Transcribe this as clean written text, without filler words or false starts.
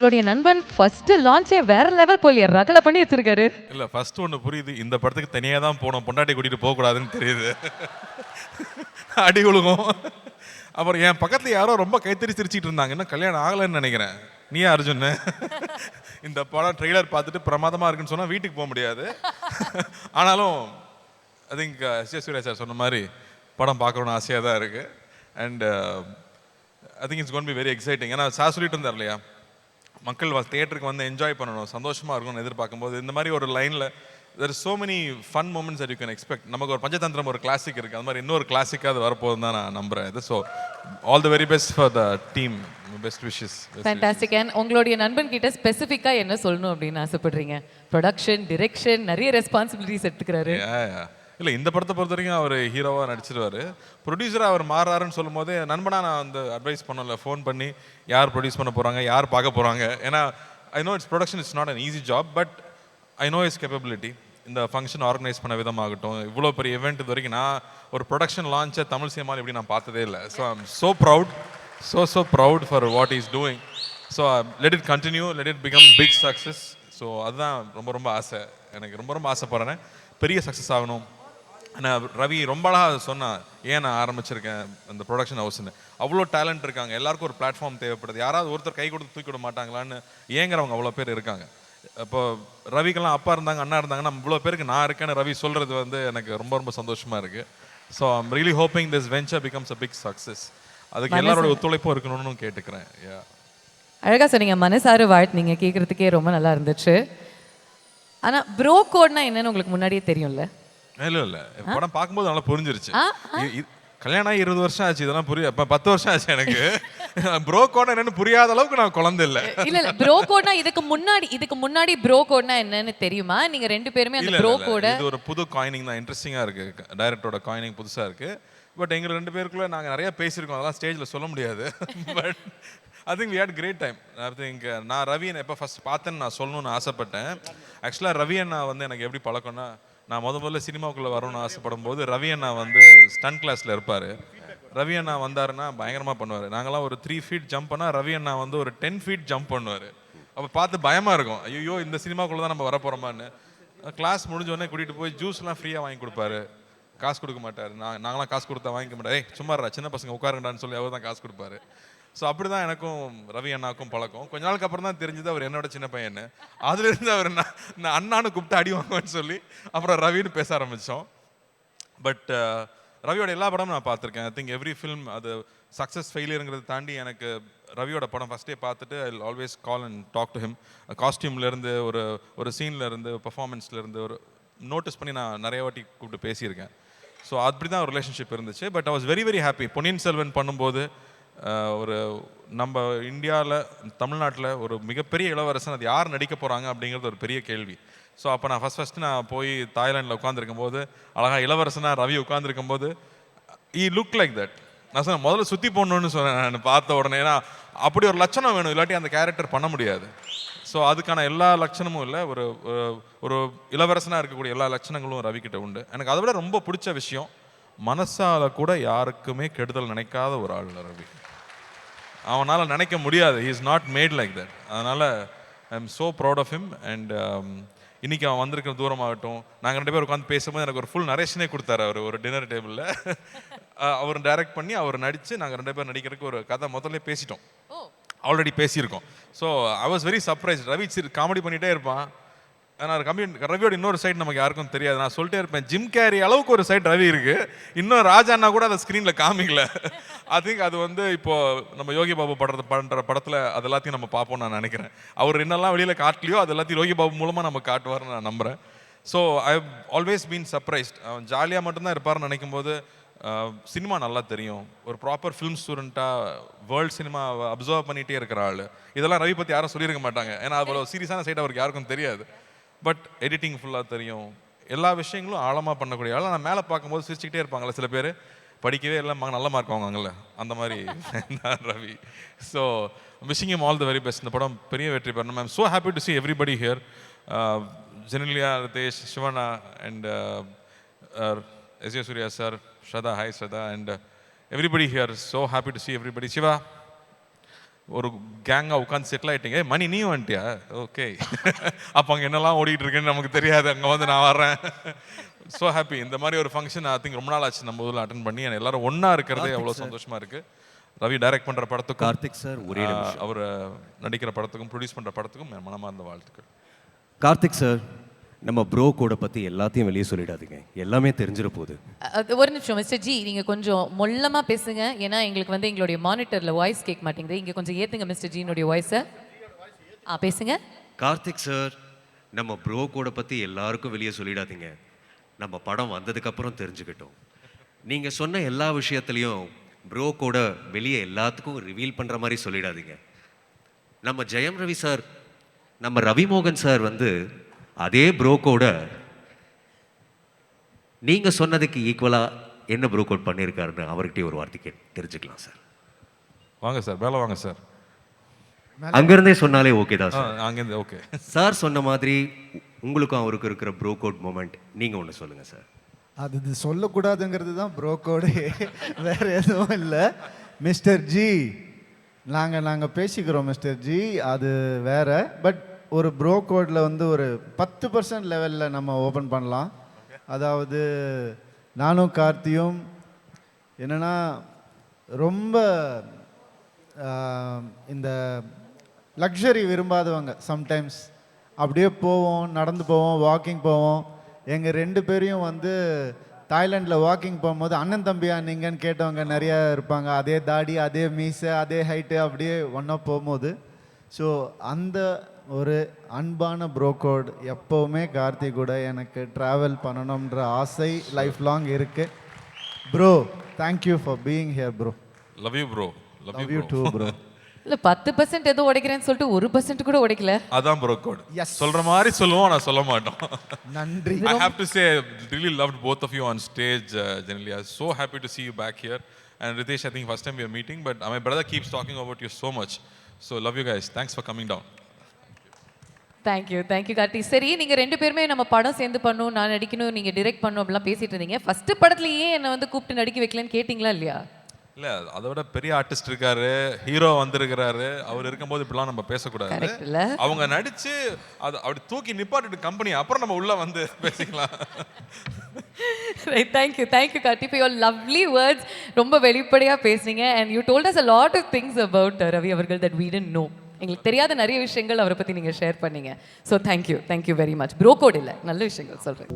உங்களுடைய நண்பன் ஃபர்ஸ்ட் லான்ச்சே வேற லெவல் போலியே ரகல பண்ணி வச்சிருக்காரு. இல்ல ஃபர்ஸ்ட் ஒண்ணு புரியுது. இந்த படத்துக்கு தனியா தான் போனோம். பொண்டாட்டி கூட்டிட்டு போக கூடாதுன்னு தெரியுது. அடி விழுகும். அப்புறம் என் பக்கத்துல யாரோ ரொம்ப கைத்தறி சிரிச்சிட்டு இருந்தாங்க. இன்னும் கல்யாணம் ஆகலைன்னு நினைக்கிறேன். நீயா அர்ஜுன்? இந்த படம் ட்ரெய்லர் பார்த்துட்டு பிரமாதமா இருக்குன்னு சொன்னா வீட்டுக்கு போக முடியாது. ஆனாலும் ஐ திங்க் சூர்யா சார் சொன்ன மாதிரி படம் பார்க்கணும்னு ஆசையாக தான் இருக்கு. And I think it's gonna be very exciting. ஏன்னா சார் சொல்லிட்டு இருந்தார் இல்லையா, மக்கள் தியேட்டருக்கு வந்து என்ஜாய் பண்ணணும், சந்தோஷமா இருக்கணும்னு எதிர்பார்க்கும்போது இந்த மாதிரி ஒரு லைனில் there is so many fun moments that you can expect. நமக்கு ஒரு பஞ்சதந்திரம் ஒரு கிளாசிக் இருக்குது, அது மாதிரி இன்னொரு கிளாசிக்காக அது வரப்போகுதுன்னு தான் நான் நம்புகிறேன். இது so all the very best for the team. Best wishes. Fantastic. And உங்களுடைய நண்பன் கிட்ட ஸ்பெசிஃபிக்காக என்ன சொல்லணும் அப்படின்னு ஆசைப்படுறீங்க? ப்ரொடக்ஷன், டிரெக்ஷன், நிறைய ரெஸ்பான்சிபிலிட்டிஸ் எடுத்துக்கிறாரு. இல்லை, இந்த படத்தை பொறுத்த வரைக்கும் அவர் ஹீரோவாக நடிச்சிருவார். ப்ரொடியூசராக அவர் மாறாருன்னு சொல்லும் போதே நண்பனாக நான் வந்து அட்வைஸ் பண்ணல, ஃபோன் பண்ணி யார் ப்ரொடியூஸ் பண்ண போகிறாங்க, யார் பார்க்க போகிறாங்க. ஏன்னா I know it's production it's not an easy job, but I know is capability. இந்த ஃபங்க்ஷன் ஆர்கனைஸ் பண்ண விதமாகட்டும், இவ்வளோ பெரிய இவெண்ட் இது வரைக்கும் நான் ஒரு ப்ரொடக்ஷன் லான்ச்சை தமிழ் சினிமாவில் எப்படி நான் பார்த்ததே இல்லை. So I am so proud, so proud for what is doing. So let it continue, let it become big success. So அதுதான் ரொம்ப ஆசை, எனக்கு ரொம்ப ஆசைப்படுறேன் பெரிய சக்ஸஸ் ஆகணும். நான் ரவி ரொம்ப அழகாக சொன்னான், ஏன் நான் ஆரம்பிச்சிருக்கேன் இந்த ப்ரொடக்ஷன் ஹவுஸ்ன்னு. அவ்வளோ டேலண்ட் இருக்காங்க, எல்லாருக்கும் ஒரு பிளாட்ஃபார்ம் தேவைப்படுது. யாராவது ஒருத்தர் கை கொடுத்து தூக்கி விட மாட்டாங்களான்னு ஏங்குறவங்க அவ்வளோ பேர் இருக்காங்க. இப்போ ரவிக்கெல்லாம் அப்பா இருந்தாங்க, அண்ணா இருந்தாங்கன்னா இவ்வளோ பேருக்கு நான் இருக்கேன்னு ரவி சொல்கிறது வந்து எனக்கு ரொம்ப சந்தோஷமாக இருக்குது. So I'm really hoping this venture becomes a big success. அதுக்கு எல்லாரோட ஒத்துழைப்பும் இருக்கணும்னு கேட்டுக்கிறேன். அழகாக சொன்னீங்க, மனசார வாழ்த்துனீங்க, கேட்குறதுக்கே ரொம்ப நல்லா இருந்துச்சு. ஆனால் ப்ரோ கோட்னா என்னன்னு உங்களுக்கு முன்னாடியே தெரியும்ல? இல்லை படம் பார்க்கும்போது நல்லா புரிஞ்சிருச்சு. கல்யாணம் ஆகி 20 வருஷம் ஆச்சு, இதெல்லாம் புரிய 10 வருஷம் ஆச்சு எனக்கு. ப்ரோ கோட்னா என்னன்னு புரியாத அளவுக்கு நான் குழந்தை இல்லை. இல்ல ப்ரோ கோட்னா இதுக்கு முன்னாடி ப்ரோ கோட்னா என்னன்னு தெரியுமா? நீங்க ரெண்டு பேருமே அந்த ப்ரோ கோட இது ஒரு புது காயினிங் தான், இன்ட்ரெஸ்டிங்கா இருக்கு. டைரக்டரோட காயினிங் புதுசா இருக்கு. பட் எங்க ரெண்டு பேருக்குள்ள நாங்க நிறைய பேசியிருக்கோம், அதெல்லாம் ஸ்டேஜ்ல சொல்ல முடியாது. But I think we had great time. I think நான் ரவியன் எப்போ ஃபர்ஸ்ட் பார்த்தேன்னு நான் சொல்லணும்னு ஆசைப்பட்டேன். ஆக்சுவலாக ரவி அண்ணா வந்து எனக்கு எப்படி பழக்கம்னா, நான் முதல்ல சினிமாவுக்குள்ளே வரணும்னு ஆசைப்படும் போது ரவி அண்ணா வந்து ஸ்டண்ட் கிளாஸில் இருப்பார். ரவி அண்ணா வந்தாருன்னா பயங்கரமாக பண்ணுவார். நாங்களாம் ஒரு 3 feet ஜம்ப் பண்ணால் ரவி அண்ணா வந்து ஒரு 10 feet ஜம்ப் பண்ணுவார். அப்போ பார்த்து பயமாக இருக்கும், ஐயோ இந்த சினிமாக்குள்ளே தான் நம்ம வரப்போகிறோமான்னு. கிளாஸ் முடிஞ்சோடனே கூட்டிகிட்டு போய் ஜூஸ்லாம் ஃப்ரீயாக வாங்கி கொடுப்பாரு, காசு கொடுக்க மாட்டார். நாங்களாம் காசு கொடுத்தா வாங்கிக்க மாட்டேன், சும்மாரா சின்ன பசங்க உட்காருங்கடான்னு சொல்லி அவர் தான் காசு கொடுப்பாரு. ஸோ அப்படி தான் எனக்கும் ரவி அண்ணாக்கும் பழக்கம். கொஞ்ச நாளுக்கு அப்புறம் தான் தெரிஞ்சது அவர் என்னோட சின்ன பையன்னு. அதுலேருந்து அவர் நான் அண்ணான்னு கூப்பிட்டு அடி வாங்குவேன்னு சொல்லி அப்புறம் ரவின்னு பேச ஆரம்பித்தோம். பட் ரவியோட எல்லா படமும் நான் பார்த்துருக்கேன். ஐ திங்க் எவ்ரி ஃபில்ம் அது சக்ஸஸ் ஃபெயிலியருங்கிறத தாண்டி எனக்கு ரவியோட படம் ஃபஸ்ட்டே பார்த்துட்டு I always call and talk to him. காஸ்டியூம்லேருந்து ஒரு சீன்லேருந்து பர்ஃபார்மன்ஸ்லேருந்து ஒரு நோட்டீஸ் பண்ணி நான் நிறைய வாட்டி கூப்பிட்டு பேசியிருக்கேன். ஸோ அப்படி தான் ஒரு ரிலேஷன்ஷிப் இருந்துச்சு. But I was very happy. Ponniyin Selvan பண்ணும்போது ஒரு நம்ம இந்தியாவில் தமிழ்நாட்டில் ஒரு மிகப்பெரிய இளவரசன் அது யார் நடிக்க போகிறாங்க அப்படிங்கிறது ஒரு பெரிய கேள்வி. ஸோ அப்போ நான் ஃபஸ்ட்டு நான் போய் தாய்லாண்டில் உட்காந்துருக்கும் போது அழகாக இளவரசனாக ரவி உட்காந்துருக்கும் போது ஈ லுக் லைக் தட். நான் சொன்னேன் முதல்ல சுற்றி போடணுன்னு சொன்னேன் நான் பார்த்த உடனே. ஏன்னா அப்படி ஒரு லட்சணம் வேணும், இல்லாட்டி அந்த கேரக்டர் பண்ண முடியாது. ஸோ அதுக்கான எல்லா லட்சணமும் இல்லை, ஒரு ஒரு இளவரசனாக இருக்கக்கூடிய எல்லா லட்சணங்களும் ரவிக்கிட்ட உண்டு. எனக்கு அதை விட ரொம்ப பிடிச்ச விஷயம், மனசால கூட யாருக்குமே கெடுதல் நினைக்காத ஒரு ஆள் ரவி. அவனால் நினைக்க முடியாது, he is not mad like that. அதனால் I am so proud of him. And இன்றைக்கி அவன் வந்திருக்கிற தூரமாகட்டும், நாங்கள் 2 பேர் உட்காந்து பேசும்போது எனக்கு ஒரு ஃபுல் நரேஷனே கொடுத்தாரு அவர் ஒரு டின்னர் டேபிளில். அவர் டைரக்ட் பண்ணி அவர் நடித்து நாங்கள் 2 பேர் நடிக்கிறதுக்கு ஒரு கதை முதல்ல பேசிட்டோம், ஆல்ரெடி பேசியிருக்கோம். So I was very surprise. Ravi comedy பண்ணிகிட்டே இருப்பான். ஆனால் ரவியோட இன்னொரு சைடு நமக்கு யாருக்கும் தெரியாது. நான் சொல்லிட்டே இருப்பேன், ஜிம் கேரி அளவுக்கு ஒரு சைடு ரவி இருக்குது, இன்னும் ராஜாண்ணா கூட அதை ஸ்க்ரீனில் காமிக்கல. ஐ திங்க் அது வந்து இப்போது நம்ம யோகி பாபு பண்ணுற படத்தில் அது எல்லாத்தையும் நம்ம பார்ப்போம் நான் நினைக்கிறேன். அவர் என்னெல்லாம் வெளியில் காட்டலையோ அது எல்லாத்தையும் யோகி பாபு மூலமாக நம்ம காட்டுவார்னு நான் நம்புகிறேன். So I have always been surprised. அவன் ஜாலியாக மட்டும்தான் இருப்பார்னு நினைக்கும் போது சினிமா நல்லா தெரியும், ஒரு ப்ராப்பர் ஃபிலிம் ஸ்டூடெண்ட்டாக வேர்ல்டு சினிமா அப்சர்வ் பண்ணிகிட்டே இருக்கிற ஆள். இதெல்லாம் ரவி பற்றி யாரும் சொல்லியிருக்க மாட்டாங்க, ஏன்னா அவ்வளோ சீரியஸான சைட் அவருக்கு யாருக்கும் தெரியாது. பட் எடிட்டிங் ஃபுல்லாக தெரியும், எல்லா விஷயங்களும் ஆழமாக பண்ணக்கூடிய ஆள். நான் மேலே பார்க்கும்போது சிரிச்சுக்கிட்டே இருப்பாங்களே சில பேர், படிக்கவே இல்லை நல்ல மார்க் வாங்குவாங்கல்ல, அந்த மாதிரி தான் Ravi. So wishing him all the very best. இந்த படம் பெரிய வெற்றி பெறணும். I'm so happy to see everybody here. Genelia, Riteish, Shivana and S.J. Surya sir, Shraddha, hi Shraddha, and everybody here. So happy to see everybody. Shiva, ஒரு கேங்காக உட்காந்து செட்டில் ஆகிட்டீங்க. மணி நீ வந்துட்டியா? ஓகே. அப்போ அங்கே என்னெல்லாம் ஓடிட்டு இருக்குன்னு நமக்கு தெரியாது, அங்கே வந்து நான் வர்றேன். So happy. இந்த மாதிரி ஒரு ஃபங்க்ஷன் ஐ திங்க் ரொம்ப நாள் ஆச்சு நம்ம ஊரில் அட்டன் பண்ணி, எல்லாரும் ஒன்றா இருக்கிறதே அவ்வளோ சந்தோஷமாக இருக்குது. ரவி டைரக்ட் பண்ணுற படத்துக்கும், கார்த்திக் சார் ஒரே அவர் நடிக்கிற படத்துக்கும், ப்ரொடியூஸ் பண்ணுற படத்துக்கும் மனமார்ந்த வாழ்த்துக்கள். கார்த்திக் சார், நம்ம ப்ரோ கோடை பற்றி எல்லாத்தையும் வெளியே சொல்லிடாதீங்க, எல்லாமே தெரிஞ்சிட போகுது. ஒரு நிமிஷம் மிஸ்டர் ஜி, நீங்கள் கொஞ்சம் மொல்லமாக பேசுங்க, ஏன்னா எங்களுக்கு வந்து எங்களுடைய மானிட்டரில் வாய்ஸ் கேட்க மாட்டேங்குது. இங்கே கொஞ்சம் ஏற்றுங்க மிஸ்டர் ஜினுடைய வாய்ஸை. பேசுங்க. கார்த்திக் சார், நம்ம ப்ரோ கோடை பற்றி எல்லாருக்கும் வெளியே சொல்லிடாதீங்க, நம்ம படம் வந்ததுக்கப்புறம் தெரிஞ்சுக்கிட்டோம். நீங்கள் சொன்ன எல்லா விஷயத்துலையும் ப்ரோ கோடை வெளியே எல்லாத்துக்கும் ரிவீல் பண்ணுற மாதிரி சொல்லிடாதீங்க. நம்ம ஜெயம் ரவி சார், நம்ம ரவி மோகன் சார் வந்து அதே ப்ரோ கோடை நீங்கள் சொன்னதுக்கு ஈக்குவலாக என்ன ப்ரோ கோட் பண்ணியிருக்காருன்னு அவர்கிட்டயே ஒரு வார்த்தை தெரிஞ்சுக்கலாம் சார். வாங்க சார், மேலே வாங்க சார். அங்கேருந்தே சொன்னாலே ஓகே தான் சார். அங்கேருந்து ஓகே. சார் சொன்ன மாதிரி உங்களுக்கும் அவருக்கு இருக்கிற ப்ரோ கோட் மூமெண்ட் நீங்கள் ஒன்று சொல்லுங்கள் சார். அது சொல்லக்கூடாதுங்கிறது தான் ப்ரோ கோடு, வேற எதுவும் இல்லை. மிஸ்டர் ஜி, நாங்கள் பேசிக்கிறோம் மிஸ்டர் ஜி, அது வேற. பட் ஒரு ப்ரோ கோடில் வந்து ஒரு 10% லெவலில் நம்ம ஓப்பன் பண்ணலாம். அதாவது நானும் கார்த்தியும் என்னென்னா ரொம்ப இந்த லக்ஸரி விரும்பாதவங்க. சம்டைம்ஸ் அப்படியே போவோம், நடந்து போவோம், வாக்கிங் போவோம். எங்கள் 2 பேரையும் வந்து தாய்லாண்டில் வாக்கிங் போகும்போது அண்ணன் தம்பியா நீங்கன்னு கேட்டவங்க நிறையா இருப்பாங்க. அதே தாடி, அதே மீசை, அதே ஹைட்டு, அப்படியே ஒன்றா போகும்போது. ஸோ அந்த ஒரு அன்பான ப்ரோ கோட் எப்போவுமே கார்த்திக் கூட எனக்கு ட்ராவல் பண்ணணுன்ற ஆசை லைஃப் லாங் இருக்குது. Bro, thank you for being here bro. Love you bro. Love you too bro. இல்லை 10% ஏதோ உடைக்கிறேன்னு சொல்லிட்டு 1% கூட உடைக்கல. அதான் ப்ரோ கோட். சொல்ற மாதிரி சொல்லுவோம், நான் சொல்ல மாட்டோம். நன்றி. I have to say, really loved both of you on stage, Janelia. So happy to see you back here. And Ritesh, I think first time we are meeting, but my brother keeps talking about you so much. So love you guys. Thanks for coming down. Thank you Karthi. சரி, நீங்கள் 2 பேருமே நம்ம படம் சேர்ந்து பண்ணணும், நான் நடிக்கணும், நீங்கள் டிரெக்ட் பண்ணணும் அப்படிலாம் பேசிட்டு இருந்தீங்க. ஃபர்ஸ்ட் படத்துலையே என்னை வந்து கூப்பிட்டு நடிக்க வைக்கலன்னு கேட்டிங்களா இல்லையா? இல்லை, அதை விட பெரிய ஆர்டிஸ்ட் இருக்காரு, ஹீரோ வந்திருக்கிறாரு, அவர் இருக்கும்போது இப்படிலாம் நம்ம பேசக்கூடாது. அவங்க நடிச்சு அது அப்படி தூக்கி நிப்பாட்டிட்டு கம்பெனி அப்புறம் நம்ம உள்ள வந்து பேசிக்கலாம். Thank you Karthi for your lovely words. ரொம்ப வெளிப்படையாக பேசுனீங்க. And you told us a lot of things about Ravi அவர்கள் that we didn't know. எங்களுக்கு தெரியாத நிறைய விஷயங்கள் அவரை பற்றி நீங்கள் ஷேர் பண்ணீங்க. So thank you very much. Bro code இல்லை, நல்ல விஷயங்கள் சொல்கிறேன்.